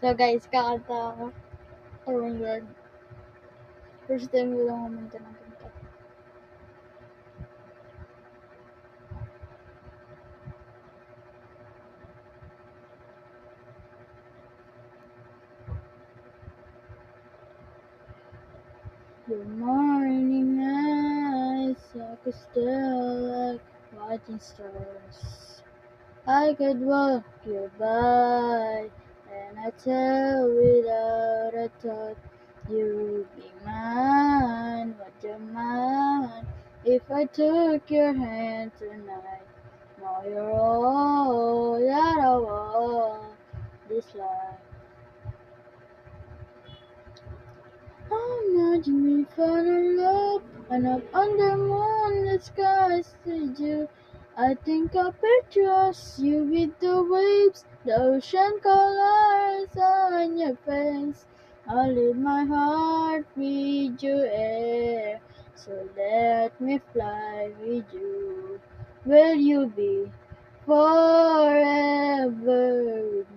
So guys, kakanta ako. Oh my god. First time ko lang kumanta ng kanta. Good morning, eyes, I could still like watching stars. I could walk you by, and I tell without a thought, you'd be mine, would you mind if I took your hand tonight? Now you're all that I want, this life. Imagine we fall in love, and up under moonlit skies with you. I think I picture you with the waves, the ocean colors on your face. I'll leave my heart with your air, so let me fly with you. Will you be forever with